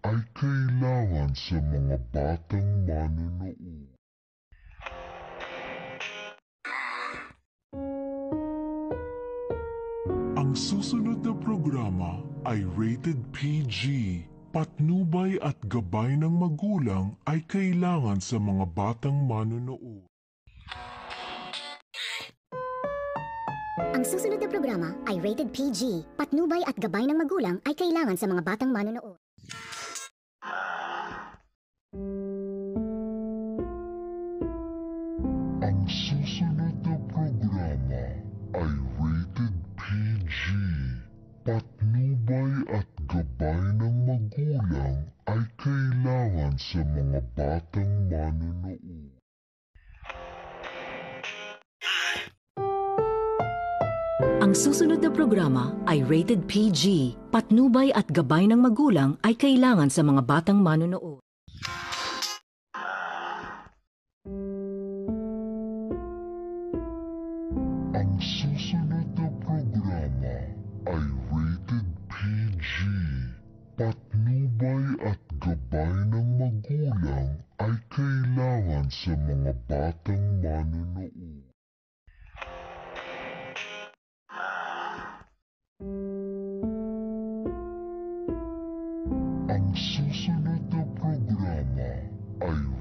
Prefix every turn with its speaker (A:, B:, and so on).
A: ay kailangan sa mga batang manonood. Ang susunod na programa ay rated PG. Patnubay at gabay ng magulang ay kailangan sa mga batang manonood.
B: Ang susunod na programa ay rated PG. Patnubay at gabay ng magulang ay kailangan sa mga batang manonood.
A: Ang susunod na programa ay rated PG. Patnubay at gabay ng magulang ay kailangan sa mga batang manonood.
C: Ang susunod na programa ay rated PG. Patnubay at gabay ng magulang ay kailangan sa mga batang manonood.
A: Ang susunod na programa ay rated PG. Patnubay at gabay ng magulang ay kailangan sa mga batang manonood. Ang susunod na programa ay